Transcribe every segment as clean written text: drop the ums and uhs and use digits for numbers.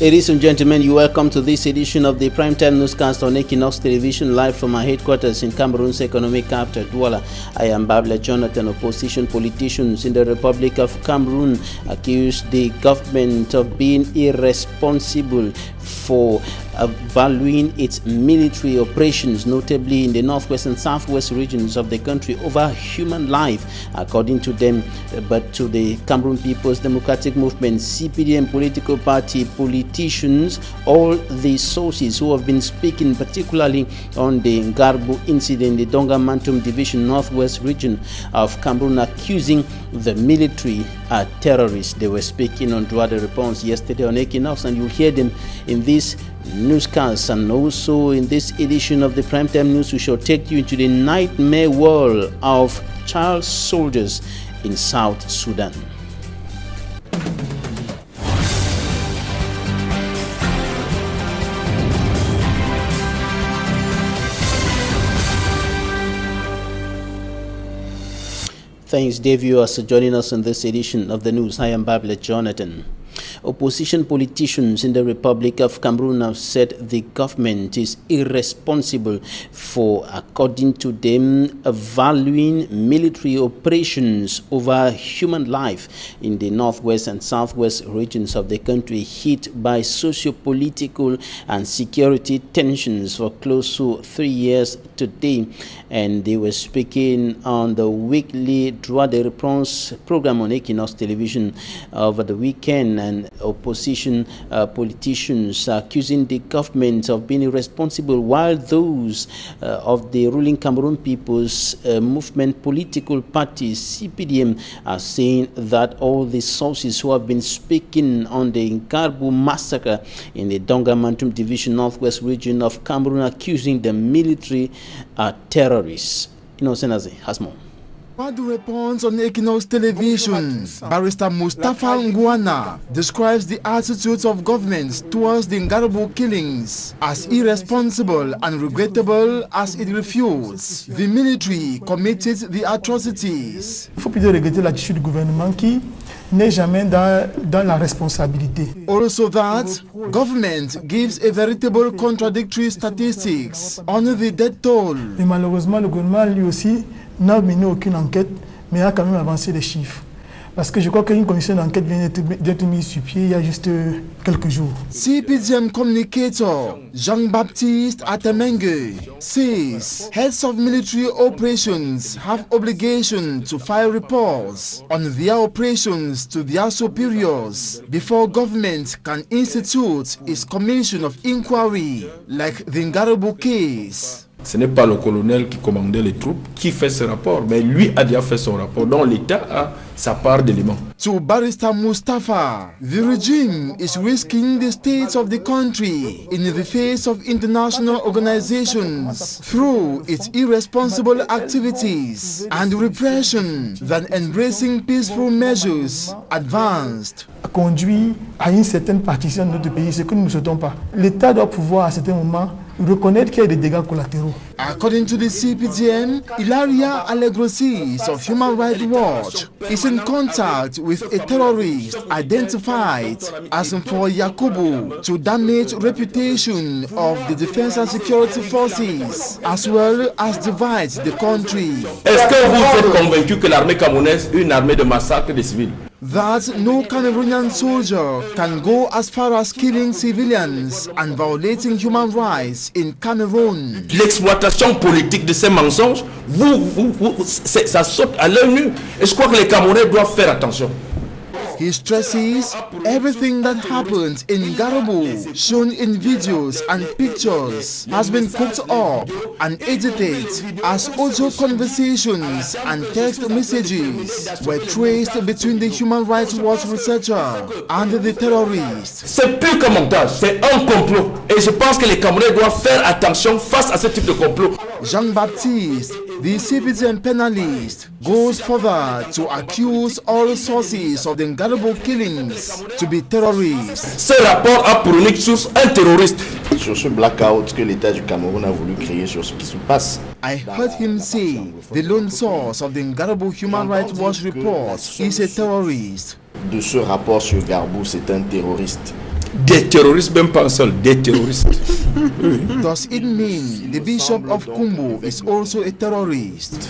Ladies and gentlemen, you welcome to this edition of the Primetime Newscast on Equinoxe Television, live from our headquarters in Cameroon's economic capital, Douala. I am Babla Jonathan. Opposition politicians in the Republic of Cameroon accuse the government of being irresponsible for valuing its military operations, notably in the northwest and southwest regions of the country, over human life, according to them. But to the Cameroon People's Democratic Movement, CPDM political party politicians, all the sources who have been speaking, particularly on the Ngarbu incident, the Donga Mantum Division northwest region of Cameroon, accusing the military terrorists. They were speaking on Droit de Réponse yesterday on Equinoxe, and you'll hear them in this newscast. And also in this edition of the Primetime News, we shall take you into the nightmare world of child soldiers in South Sudan. Thanks, dear viewers, for joining us in this edition of the news. I am Babla Jonathan. Opposition politicians in the Republic of Cameroon have said the government is irresponsible for, according to them, valuing military operations over human life in the northwest and southwest regions of the country, hit by socio-political and security tensions for close to 3 years today. And they were speaking on the weekly Droit de Réponse program on Equinoxe Television over the weekend, and opposition politicians accusing the government of being irresponsible, while those of the ruling Cameroon People's Movement political party, CPDM, are saying that all the sources who have been speaking on the Ngarbu massacre in the Donga Mantum Division northwest region of Cameroon, accusing the military terrorists. Equinoxe has more. Droit de Réponse on Equinoxe Television, Barrister Mustafa Ngwana describes the attitudes of governments towards the Ngarbu killings as irresponsible and regrettable as it refutes the military committed the atrocities. Il faut plutôt regretter l'attitude du gouvernement qui n'est jamais dans la responsabilité. Also that government gives a veritable contradictory statistics on the death toll. Et malheureusement, le gouvernement lui aussi n'a mené aucune enquête, mais a quand même avancé les chiffres. Parce que je crois qu'une commission d'enquête vient d'être mise sur pied il y a juste quelques jours. CPDM communicator Jean-Baptiste Atemenge says heads of military operations have obligation to file reports on their operations to their superiors before government can institute its commission of inquiry, like the Ngarbu case. Ce n'est pas le colonel qui commandait les troupes qui fait ce rapport, mais lui a déjà fait son rapport. Donc l'État a sa part d'éléments. To Barrister Mustafa, the regime is risking the states of the country in the face of international organizations through its irresponsible activities and repression than embracing peaceful measures advanced. A conduit à une certaine partition de notre pays, ce que nous ne souhaitons pas. L'État doit pouvoir à certains moments reconnaître qu'il y a des dégâts collatéraux. According to the CPDM, Ilaria Allegrosis of Human Rights Watch is in contact with a terrorist identified as for Yakubu to damage reputation of the defense and security forces as well as divide the country. Est-ce que vous êtes convaincu que l'armée camerounaise est une armée de massacre des civils? That no Cameroonian soldier can go as far as killing civilians and violating human rights in Cameroon. L'exploitation politique de ces mensonges, ça saute à l'œil nu. Et je crois que les Camerounais doivent faire attention. He stresses everything that happened in Ngarbu, shown in videos and pictures, has been cooked up and edited as audio conversations and text messages were traced between the Human Rights Watch researcher and the terrorists. C'est plus qu'un montage, c'est un complot. Et je pense que les Camerounais doivent faire attention face à ce type de complot. Jean-Baptiste, the CPDM penalist, goes further to accuse all sources of the Ngarbu killings to be terrorists. Ce rapport a pour unique source un terroriste. Sur ce blackout que l'État du Cameroun a voulu créer sur ce qui se passe. I heard him say the lone source of the Ngarbu Human Rights Watch report is a terrorist. De ce rapport sur Ngarbu, c'est un terroriste Des terroristes, même pas un seul, des terroristes. Does it mean the Bishop of Kumbo is also a terrorist?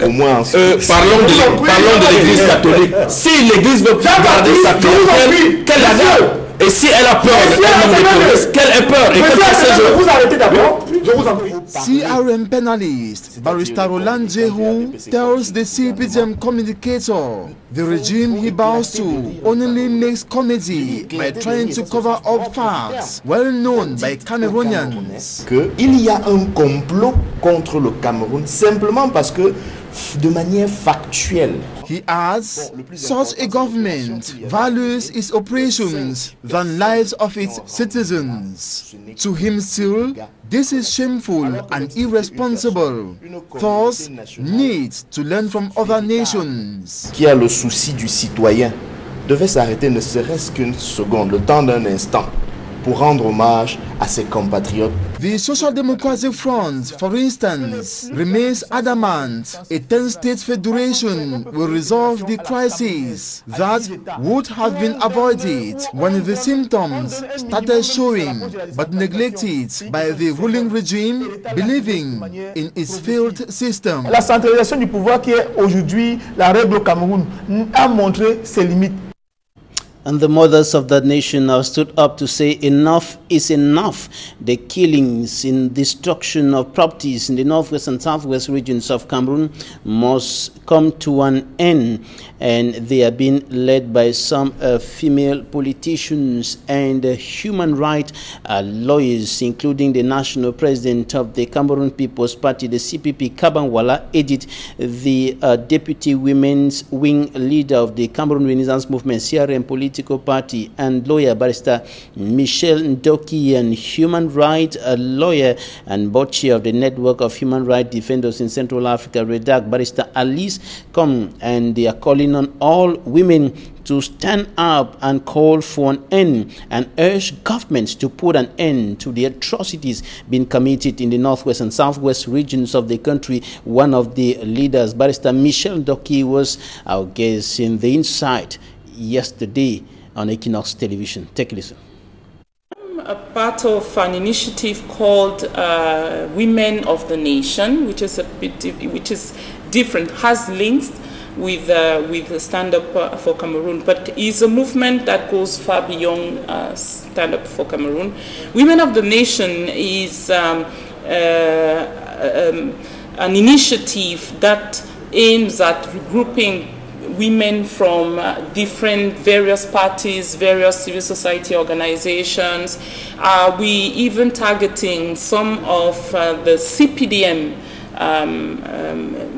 Au moins, parlons de l'église catholique. Si l'église veut garder sa clientèle, qu'elle la garde. Et si elle a peur de terroristes, qu'elle ait peur et que vous arrêtez d'abord. CRM penalist Barrister Roland Jehu tells the CPGM communicator the regime he bows to only makes comedy by trying to cover up facts well known by Cameroonians. qu'il y a un complot contre le Cameroun simplement parce que de manière factuelle. He adds, such a government values its operations than lives of its citizens. To him still, this is shameful and irresponsible, thus needs to learn from other nations. Qui a le souci du citoyen devait s'arrêter ne serait-ce qu'une seconde, le temps d'un instant, pour rendre hommage à ses compatriotes. The Social Democratic Front, for instance, remains adamant a 10-state federation will resolve the crisis that would have been avoided when the symptoms started showing, but neglected by the ruling regime, believing in its failed system. La centralisation du pouvoir qui est aujourd'hui la règle au Cameroun a montré ses limites. And the mothers of that nation have stood up to say enough is enough. The killings and destruction of properties in the northwest and southwest regions of Cameroon must come to an end. And they are being led by some female politicians and human rights lawyers, including the national president of the Cameroon People's Party, the CPP, Kabanwala Edith, the deputy women's wing leader of the Cameroon Renaissance Movement, CRM political party, and lawyer Barrister Michel Ndoki, and human rights lawyer and board chair of the network of human rights defenders in Central Africa, REDAC, Barrister Alice come, and they are calling on all women to stand up and call for an end and urge governments to put an end to the atrocities being committed in the northwest and southwest regions of the country. One of the leaders, Barrister Michel Ndoki, was our guest in the Insight yesterday on Equinoxe Television. Take a listen. A part of an initiative called Women of the Nation, which is different, has links with the Stand Up for Cameroon, but is a movement that goes far beyond Stand Up for Cameroon. Women of the Nation is an initiative that aims at regrouping women from various parties, various civil society organizations. We even targeting some of the CPDM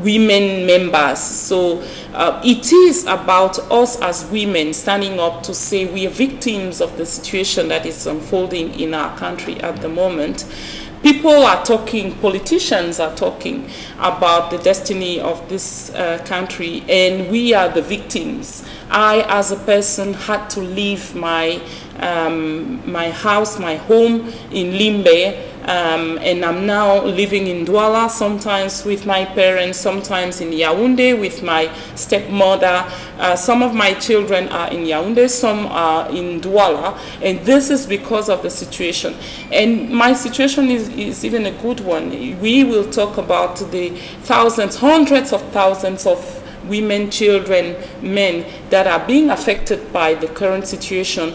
women members. So it is about us as women standing up to say we are victims of the situation that is unfolding in our country at the moment. People are talking, politicians are talking about the destiny of this country, and we are the victims. I, as a person, had to leave my my house, my home in Limbe, and I'm now living in Douala, sometimes with my parents, sometimes in Yaoundé with my stepmother. Some of my children are in Yaoundé, some are in Douala, and this is because of the situation. And my situation is even a good one. We will talk about the thousands, hundreds of thousands of women, children, men that are being affected by the current situation.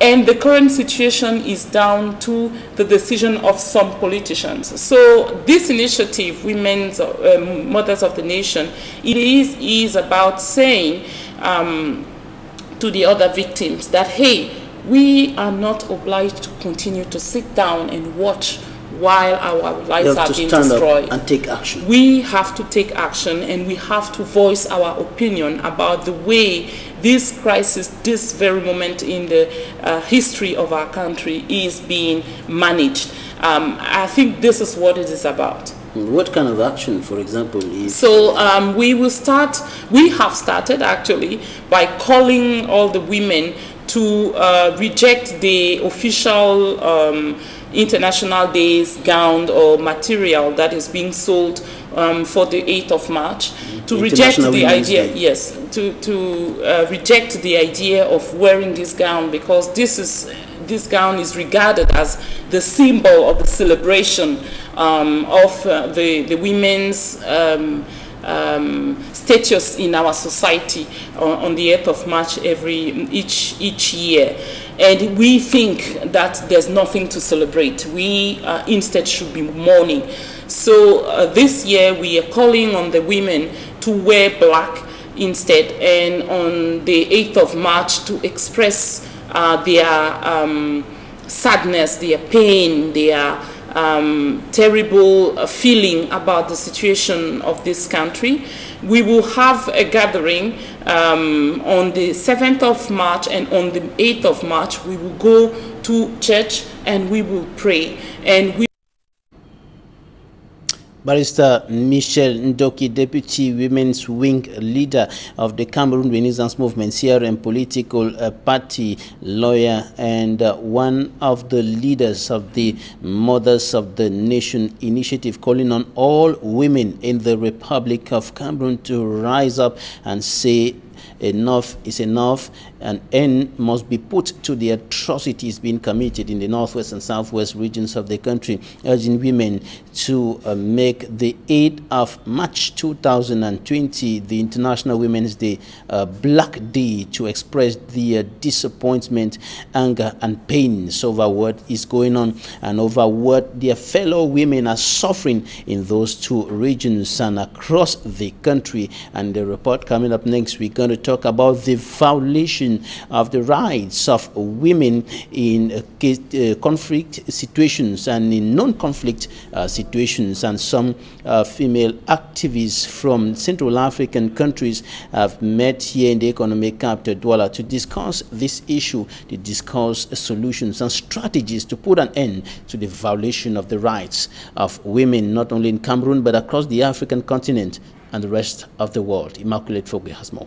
And the current situation is down to the decision of some politicians. So this initiative, Women's Mothers of the Nation, it is about saying to the other victims that, hey, we are not obliged to continue to sit down and watch while our lives are being destroyed. And take action. We have to take action, and we have to voice our opinion about the way this crisis, this very moment in the history of our country, is being managed. I think this is what it is about. What kind of action, for example, is... So we have started actually by calling all the women to reject the official International Day's gown or material that is being sold for the 8th of March, to reject the idea, yes, to reject the idea of wearing this gown, because this gown is regarded as the symbol of the celebration of the women's status in our society on the 8th of March each year. And we think that there's nothing to celebrate. We instead should be mourning. So this year we are calling on the women to wear black instead, and on the 8th of March to express their sadness, their pain, their terrible feeling about the situation of this country. We will have a gathering on the 7th of March, and on the 8th of March we will go to church and we will pray. And Barrister Michelle Ndoki, Deputy Women's Wing Leader of the Cameroon Renaissance Movement, CRM political party, lawyer, and one of the leaders of the Mothers of the Nation initiative, calling on all women in the Republic of Cameroon to rise up and say enough is enough. An end must be put to the atrocities being committed in the northwest and southwest regions of the country, urging women to make the 8th of March 2020, the International Women's Day, Black Day, to express their disappointment, anger, and pains over what is going on and over what their fellow women are suffering in those two regions and across the country. And the report coming up next, we're going to talk about the violation of the rights of women in conflict situations and in non-conflict situations. And some female activists from Central African countries have met here in the economic capital, Douala, to discuss this issue, to discuss solutions and strategies to put an end to the violation of the rights of women, not only in Cameroon, but across the African continent and the rest of the world. Immaculate Fogge has more.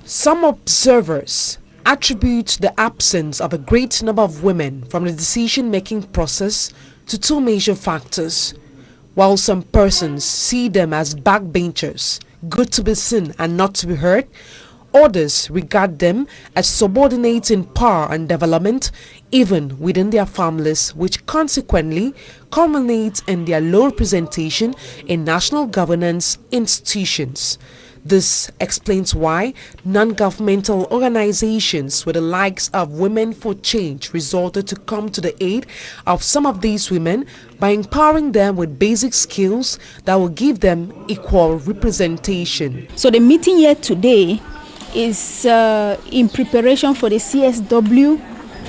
Some observers attribute the absence of a great number of women from the decision-making process to two major factors. While some persons see them as backbenchers, good to be seen and not to be heard, others regard them as subordinates in power and development, even within their families, which consequently culminates in their low representation in national governance institutions. This explains why non-governmental organizations with the likes of Women for Change resorted to come to the aid of some of these women by empowering them with basic skills that will give them equal representation. So the meeting here today is in preparation for the CSW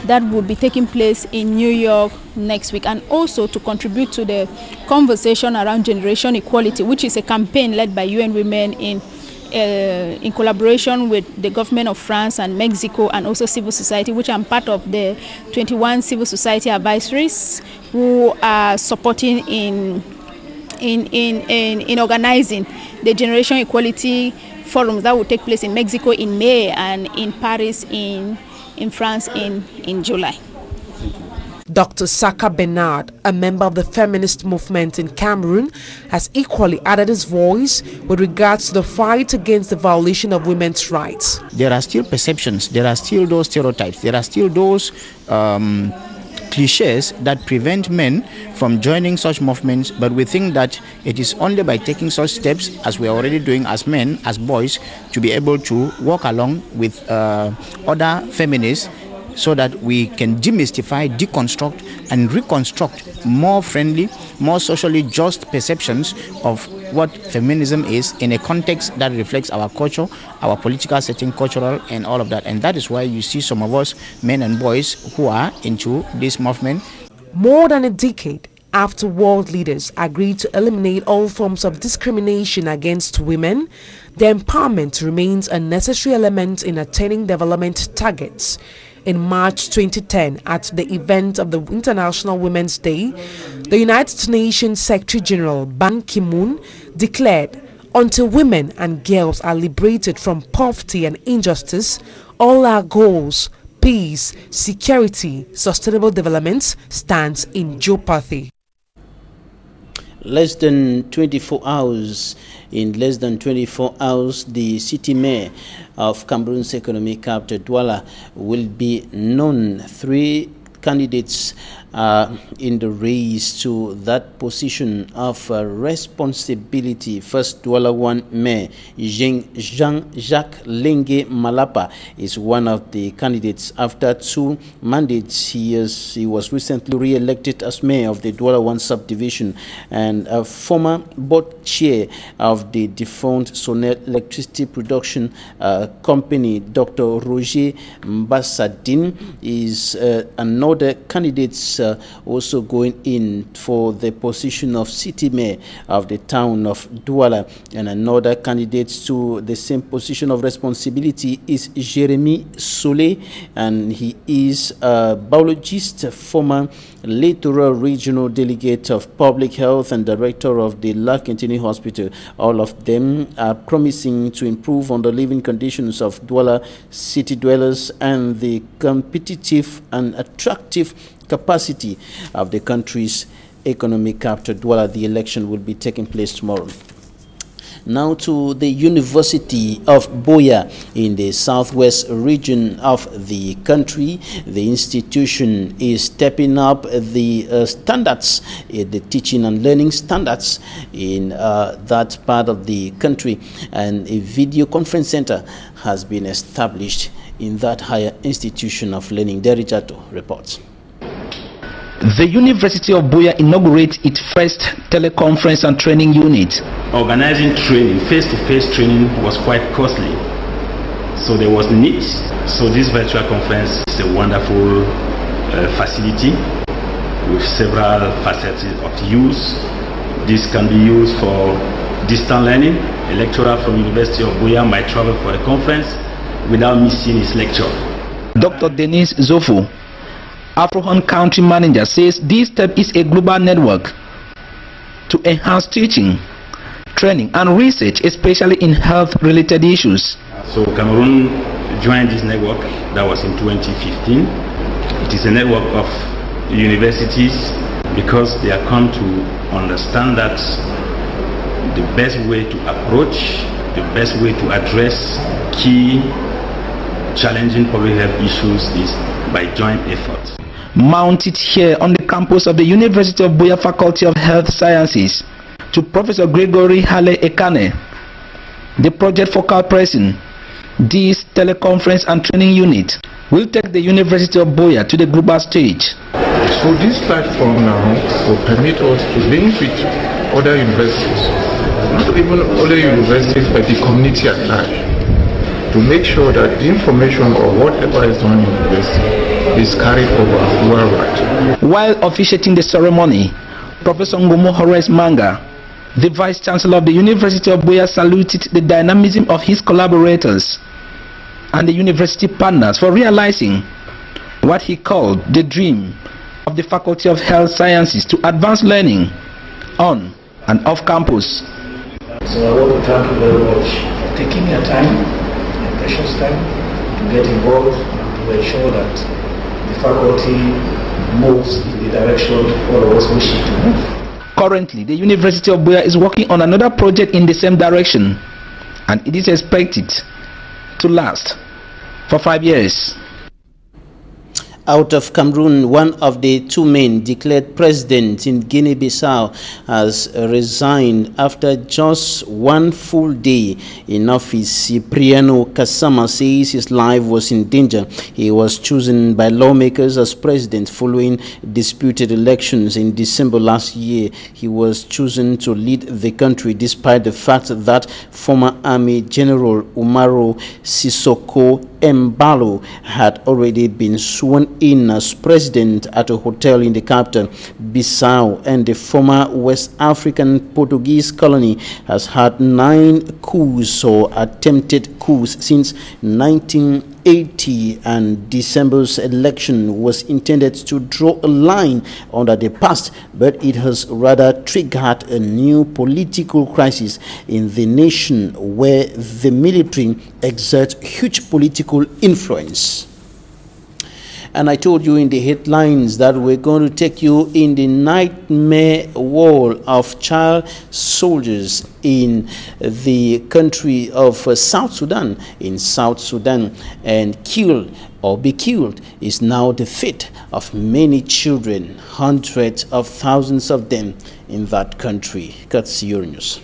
that will be taking place in New York next week, and also to contribute to the conversation around generation equality, which is a campaign led by UN Women in collaboration with the government of France and Mexico, and also civil society, which I'm part of the 21 civil society advisories who are supporting in organizing the generation equality forums that will take place in Mexico in May and in Paris in France in July. Dr. Saka Bernard, a member of the feminist movement in Cameroon, has equally added his voice with regards to the fight against the violation of women's rights. There are still perceptions, there are still those stereotypes, there are still those cliches that prevent men from joining such movements, but we think that it is only by taking such steps, as we are already doing as men, as boys, to be able to walk along with other feminists, so that we can demystify, deconstruct, and reconstruct more friendly, more socially just perceptions of what feminism is in a context that reflects our culture, our political setting, cultural, and all of that. And that is why you see some of us, men and boys, who are into this movement. More than a decade after world leaders agreed to eliminate all forms of discrimination against women, their empowerment remains a necessary element in attaining development targets. In March 2010, at the event of the International Women's Day, the United Nations Secretary General Ban Ki-moon declared, "Until women and girls are liberated from poverty and injustice, all our goals, peace, security, sustainable development stands in jeopardy. Less than 24 hours. In less than 24 hours, the city mayor of Cameroon's economic capital, Douala, will be known. 3 candidates are in the race to that position of responsibility. First, Douala 1 Mayor Jean-Jacques Lengue Malapa is one of the candidates. After 2 mandates, he was recently re-elected as mayor of the Douala 1 subdivision, and a former board chair of the defunct Sonel electricity production company, Dr. Roger Mbassadine, is another candidate also going in for the position of city mayor of the town of Douala, and another candidate to the same position of responsibility is Jeremy Solé, and he is a biologist, former Littoral Regional Delegate of Public Health and Director of the Lakentini Hospital. All of them are promising to improve on the living conditions of Douala city dwellers and the competitive and attractive capacity of the country's economic capital, Douala. The election will be taking place tomorrow. Now to the University of Buea in the southwest region of the country. The institution is stepping up the standards, the teaching and learning standards in that part of the country, and a video conference center has been established in that higher institution of learning. Derijato reports. The University of Buea inaugurates its first teleconference and training unit. Organizing training, face-to-face training, was quite costly. So there was need. So this virtual conference is a wonderful facility with several facets of use. This can be used for distant learning. A lecturer from University of Buea might travel for a conference without missing his lecture. Dr. Denise Zofo, Afrohan Country Manager, says this step is a global network to enhance teaching, training and research, especially in health-related issues. So Cameroon joined this network, that was in 2015. It is a network of universities because they are come to understand that the best way to approach, the best way to address key challenging public health issues is by joint effort. Mounted here on the campus of the University of Buea Faculty of Health Sciences to Professor Gregory Hale Ekane, the project focal person, this teleconference and training unit will take the University of Buea to the global stage. So this platform now will permit us to link with other universities, not even other universities but the community at large, to make sure that the information or whatever is done in the university is carried over worldwide. While officiating the ceremony, Professor Ngomo Horace Manga, the Vice Chancellor of the University of Buea, saluted the dynamism of his collaborators and the university partners for realizing what he called the dream of the Faculty of Health Sciences to advance learning on and off campus. So I want to thank you very much for taking your time, your precious time, to get involved and to ensure that the faculty moves in the direction all of us wish it to move. Currently, the University of Buea is working on another project in the same direction, and it is expected to last for 5 years. Out of Cameroon, one of the 2 men declared president in Guinea-Bissau has resigned after just 1 full day in office. Cipriano Kasama says his life was in danger. He was chosen by lawmakers as president following disputed elections in December last year. He was chosen to lead the country despite the fact that former Army General Umaru Sissoko Embalo had already been sworn in as president at a hotel in the capital, Bissau, and the former West African Portuguese colony has had 9 coups or attempted coups since 1980, and December's election was intended to draw a line under the past, but it has rather triggered a new political crisis in the nation where the military exerts huge political influence. And I told you in the headlines that we're going to take you in the nightmare world of child soldiers in the country of South Sudan. In South Sudan, and killed or be killed is now the fate of many children, hundreds of thousands of them in that country. That's your news.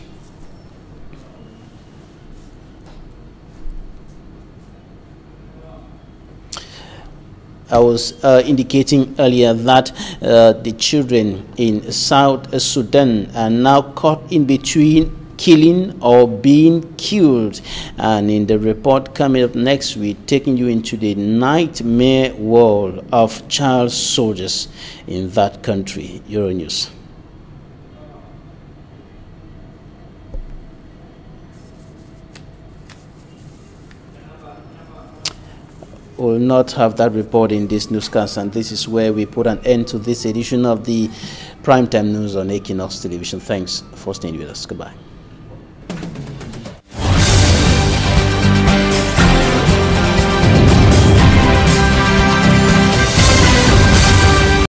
I was indicating earlier that the children in South Sudan are now caught in between killing or being killed. And in the report coming up next week, taking you into the nightmare world of child soldiers in that country. Euronews. Will not have that report in this newscast, and this is where we put an end to this edition of the Primetime News on Equinoxe Television. Thanks for staying with us. Goodbye.